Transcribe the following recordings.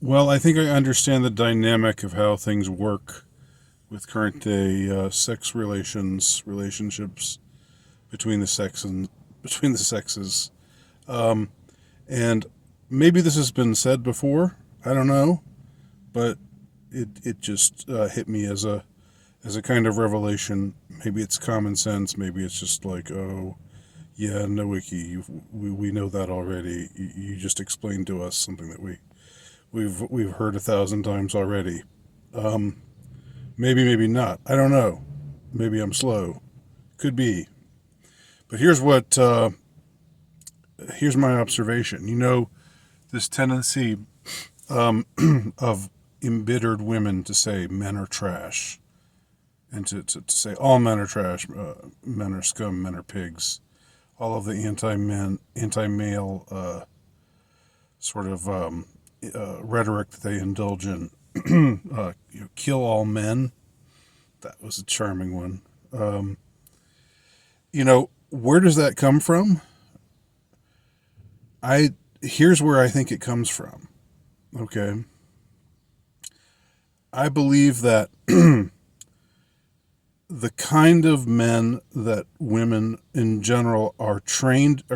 Well, I think I understand the dynamic of how things work with current day sex relationships between the sex and between the sexes. Um, and maybe this has been said before. I don't know, but it just hit me as a kind of revelation. Maybe it's common sense. Maybe it's just like, oh, yeah, no wiki. We know that already. You just explained to us something that we've heard 1,000 times already. Um, maybe not. I don't know. Maybe I'm slow. Could be. But here's my observation. This tendency of embittered women to say men are trash and to say all men are trash, men are scum, men are pigs. All of the anti-male sort of rhetoric that they indulge in. Kill all men. That was a charming one. Um, where does that come from? I Here's where I think it comes from. Okay, I believe that the kind of men that women in general are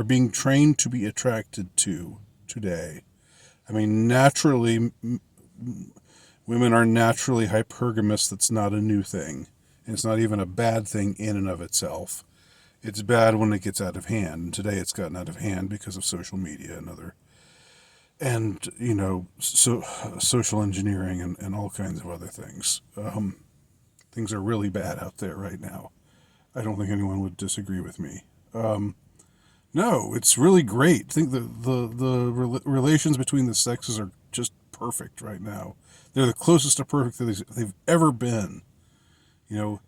being trained to be attracted to today. I mean, naturally, women are naturally hypergamous. That's not a new thing. And it's not even a bad thing in and of itself. It's bad when it gets out of hand. And today it's gotten out of hand because of social media and social engineering and all kinds of other things. Things are really bad out there right now. I don't think anyone would disagree with me. No, it's really great. I think the relations between the sexes are just perfect right now. They're the closest to perfect that they've ever been. You know,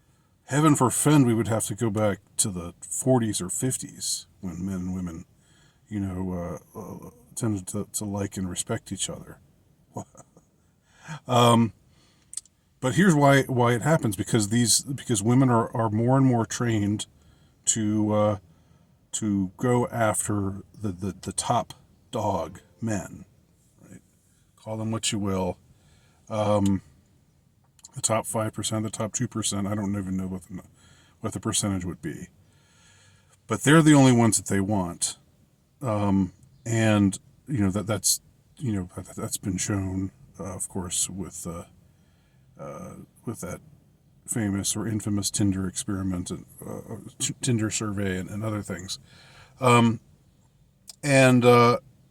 heaven forfend we would have to go back to the 40s or 50s when men and women, tended to like and respect each other. um, but here's why it happens because women are more and more trained to go after the top dog men, right? Call them what you will. Um, the top 5%, the top 2%. I don't even know what the percentage would be, but they're the only ones that they want. And that's been shown, of course, with that famous or infamous Tinder experiment and Tinder survey and other things. Um, and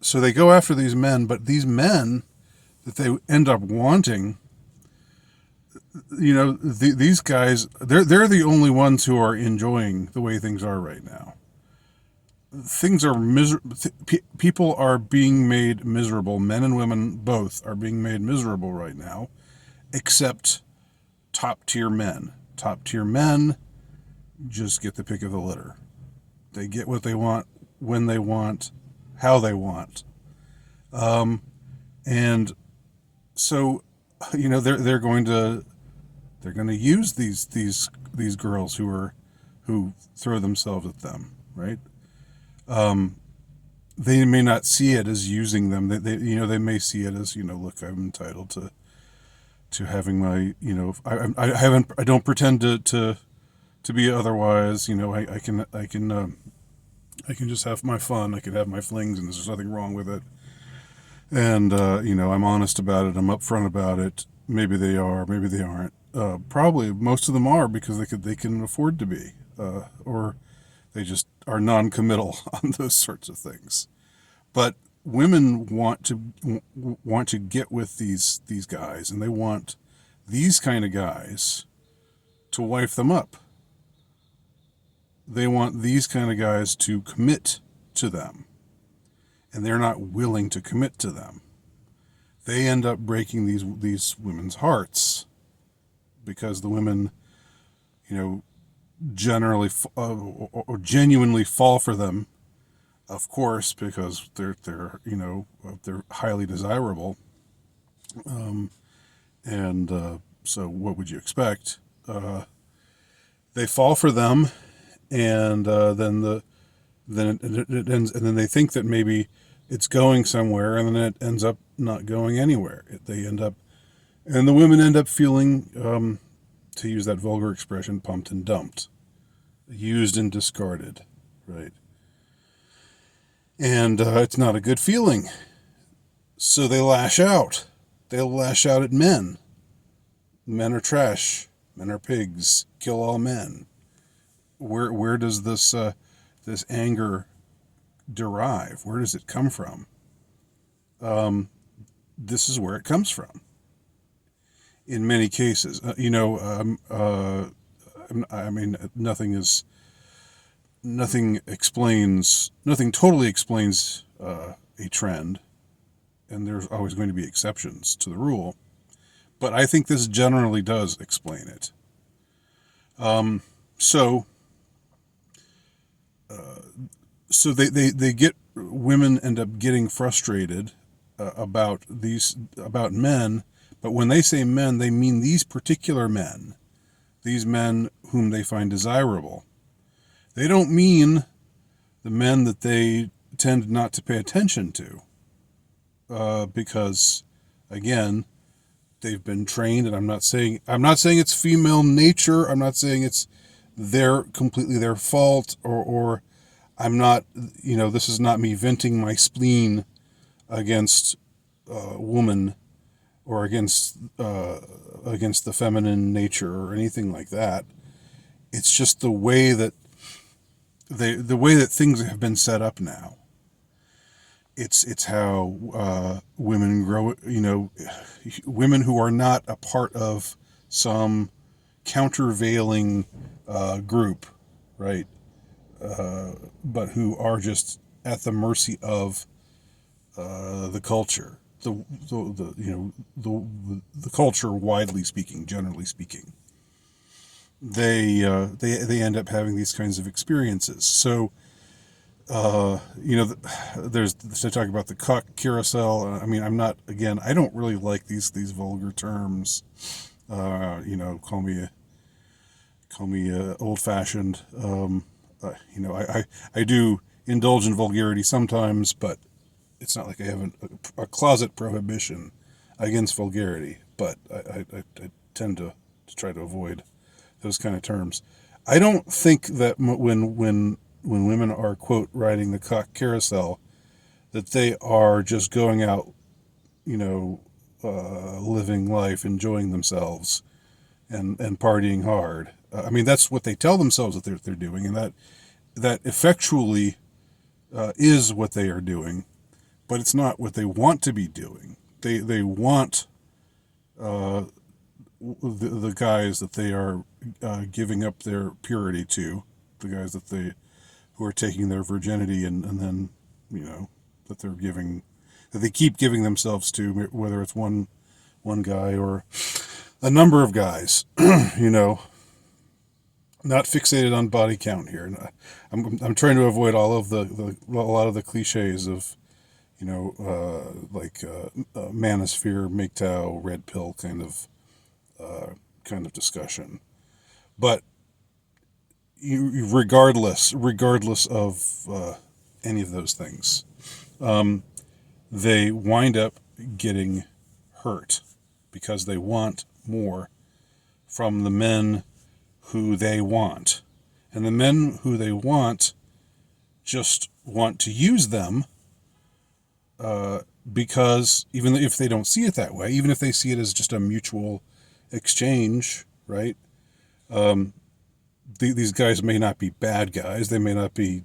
So they go after these men, but these men that they end up wanting, these guys, they're the only ones who are enjoying the way things are right now. Things are miserable. People are being made miserable. Men and women both are being made miserable right now, except top tier men. Top tier men just get the pick of the litter. They get what they want, when they want, how they want. Um, and so, they're going to use these girls who throw themselves at them, right? Um, they may not see it as using them. They may see it as, look, I'm entitled to having my, I don't pretend to be otherwise. I can just have my fun. I can have my flings, and there's nothing wrong with it. And I'm honest about it. I'm upfront about it. Maybe they are. Maybe they aren't. Probably most of them are because they can afford to be, or they just are non-committal on those sorts of things. But women want to get with these guys, and they want these kind of guys to wife them up. They want these kind of guys to commit to them, and they're not willing to commit to them. They end up breaking these women's hearts because the women, generally or genuinely fall for them, of course, because they're highly desirable. Um, and So what would you expect? They fall for them, and then it ends, and then they think that maybe it's going somewhere, and then it ends up not going anywhere. And the women end up feeling, to use that vulgar expression, pumped and dumped, used and discarded, right? And it's not a good feeling. So they lash out. They'll lash out at men. Men are trash. Men are pigs. Kill all men. Where does this anger derive? Where does it come from? This is where it comes from. In many cases, I mean, nothing totally explains a trend, and there's always going to be exceptions to the rule. But I think this generally does explain it. So they get women end up getting frustrated about men, but when they say men, they mean these particular men, these men whom they find desirable. They don't mean the men that they tend not to pay attention to, because again, they've been trained, and I'm not saying it's female nature. I'm not saying it's completely their fault, or I'm not, this is not me venting my spleen against woman, or against the feminine nature or anything like that. It's just the way that things have been set up now. It's how women grow. Women who are not a part of some countervailing group, right? But who are just at the mercy of the culture, the culture, widely speaking, generally speaking. They end up having these kinds of experiences. So there's to talk about the cock carousel. I mean, I don't really like these vulgar terms. Call me old fashioned. I do indulge in vulgarity sometimes, but it's not like I have a closet prohibition against vulgarity. But I tend to try to avoid those kind of terms. I don't think that when women are, quote, riding the cock carousel, that they are just going out, living life, enjoying themselves, and partying hard. I mean, that's what they tell themselves that they're doing, and that effectually is what they are doing, but it's not what they want to be doing. They want the guys that they are giving up their purity to, the guys who are taking their virginity and then that they keep giving themselves to, whether it's one guy or a number of guys. Not fixated on body count here. I'm trying to avoid all of a lot of the cliches of manosphere, MGTOW, red pill kind of discussion. But regardless of any of those things, they wind up getting hurt because they want more from the men who they want. And the men who they want just want to use them, because even if they don't see it that way, even if they see it as just a mutual exchange, right? These guys may not be bad guys. They may not be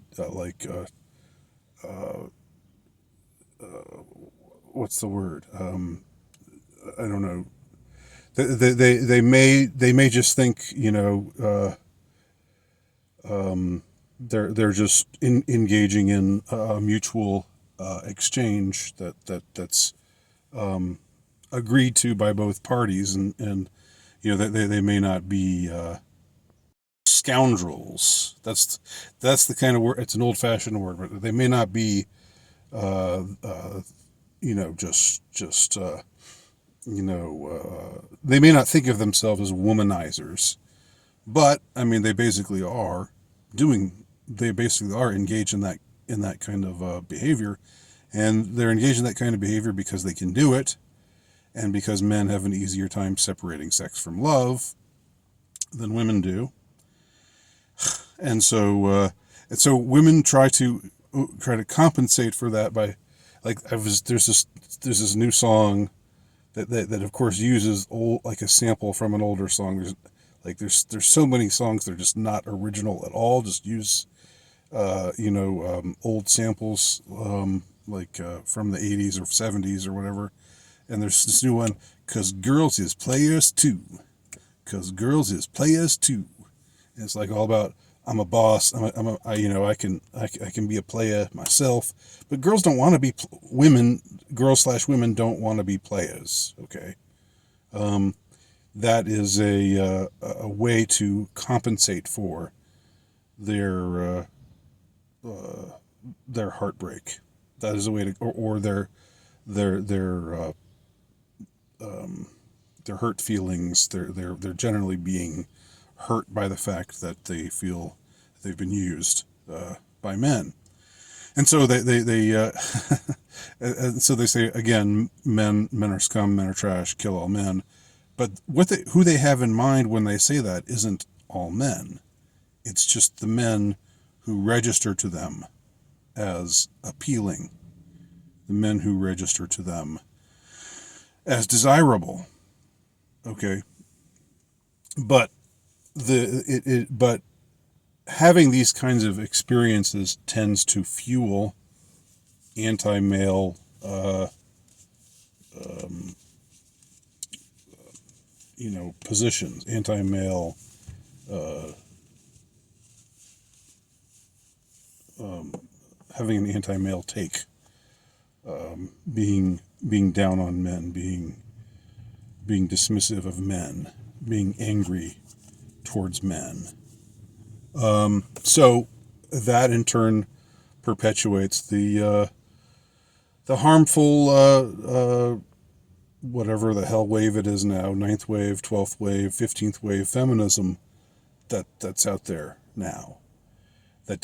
what's the word? I don't know. They may just think, they're just engaging in a mutual exchange that's agreed to by both parties, and that they may not be scoundrels. That's the kind of word. It's an old fashioned word, but they may not be they may not think of themselves as womanizers, but I mean they basically are engaged in that kind of behavior, And they're engaged in that kind of behavior because they can do it, and because men have an easier time separating sex from love than women do. And so women try to compensate for that by, like, there's this new song that of course uses like a sample from an older song. There's so many songs that are just not original at all. Just use old samples, from the 80s or 70s or whatever. And there's this new one, "'Cause girls is players too. 'Cause girls is players too." And it's like all about, I'm a boss. I can be a player myself, but girls don't want to be women. Girls/women don't want to be players. Okay, that is a way to compensate for their heartbreak. That is a way to, or their hurt feelings. They're generally being hurt by the fact that they feel they've been used by men. And so and so they say again, men are scum, men are trash, kill all men. But who they have in mind when they say that isn't all men. It's just the men who register to them as appealing, the men who register to them as desirable. Okay, but but having these kinds of experiences tends to fuel anti-male positions, anti-male having an anti-male take, being down on men, being dismissive of men, being angry towards men. So that in turn perpetuates the harmful whatever the hell wave it is now, 9th wave, 12th wave, 15th wave feminism that's out there now. That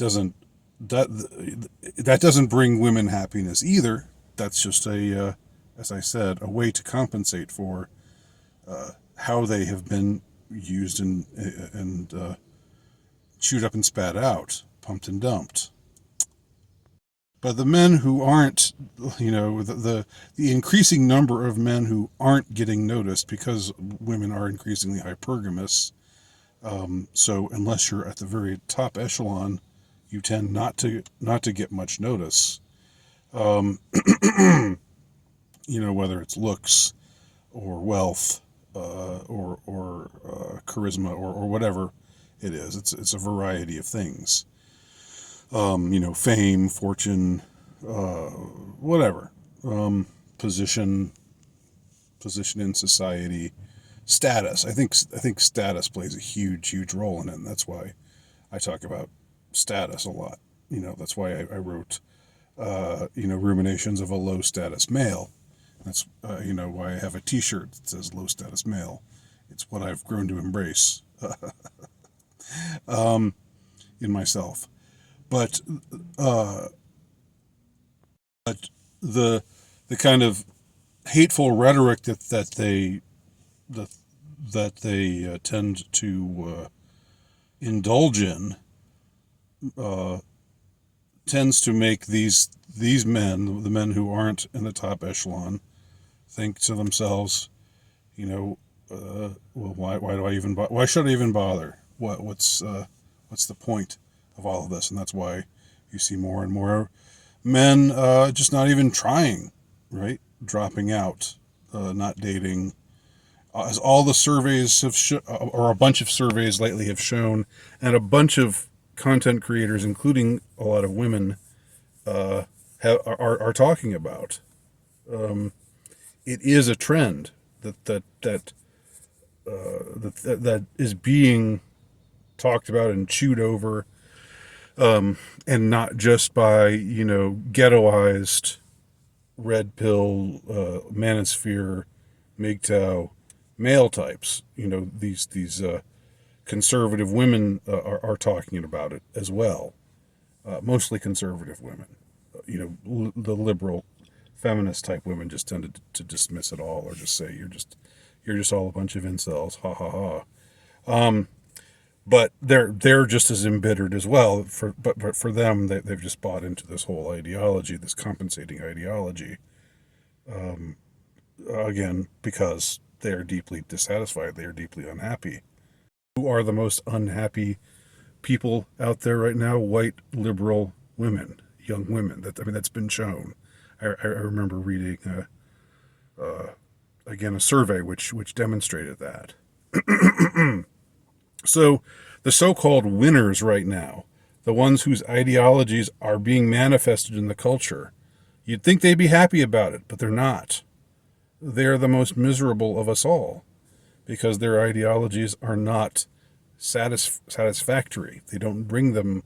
doesn't bring women happiness either. That's just as I said, a way to compensate for how they have been used and chewed up and spat out, pumped and dumped. But the men who aren't, the increasing number of men who aren't getting noticed because women are increasingly hypergamous. So unless you're at the very top echelon, you tend not to get much notice. Whether it's looks or wealth or charisma or whatever it is. It's a variety of things. Fame, fortune, whatever, position in society, status. I think status plays a huge role in it, and that's why I talk about status a lot. That's why I wrote, Ruminations of a Low Status Male. That's why I have a T-shirt that says Low Status Male. It's what I've grown to embrace in myself. But the kind of hateful rhetoric that they tend to indulge in tends to make these men, the men who aren't in the top echelon, think to themselves, well, why do I even why should I even bother? What's the point of all of this? And that's why you see more and more men just not even trying, right? Dropping out, not dating. As all the surveys have or a bunch of surveys lately have shown, and a bunch of content creators, including a lot of women, are talking about. It is a trend that is being talked about and chewed over, and not just by ghettoized, red pill, manosphere, MGTOW male types. These conservative women are talking about it as well. Mostly conservative women, the liberal feminist type women just tend to dismiss it all, or just say you're just all a bunch of incels, ha ha ha. But they're just as embittered as well. But for them, they've just bought into this whole ideology, this compensating ideology. Again, because they are deeply dissatisfied, they are deeply unhappy. Who are the most unhappy people out there right now? White liberal women, young women. That's been shown. I remember reading again a survey which demonstrated that. So the so-called winners right now, the ones whose ideologies are being manifested in the culture, you'd think they'd be happy about it, but they're not. They're the most miserable of us all because their ideologies are not satisfactory. They don't bring them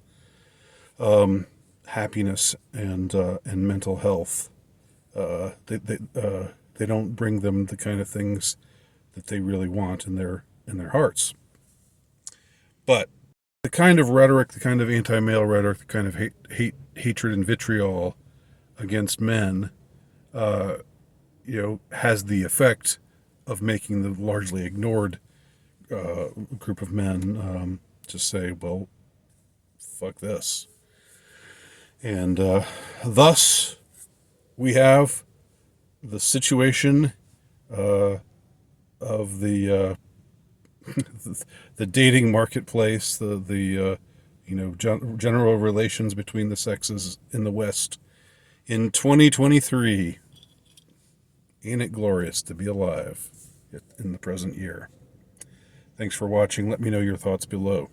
happiness and mental health. They don't bring them the kind of things that they really want in their hearts. But the kind of rhetoric, the kind of anti-male rhetoric, the kind of hatred and vitriol against men, has the effect of making the largely ignored group of men just say, well, fuck this. And thus, we have the situation of the the dating marketplace, the general relations between the sexes in the West in 2023. Ain't it glorious to be alive in the present year? Thanks for watching. Let me know your thoughts below.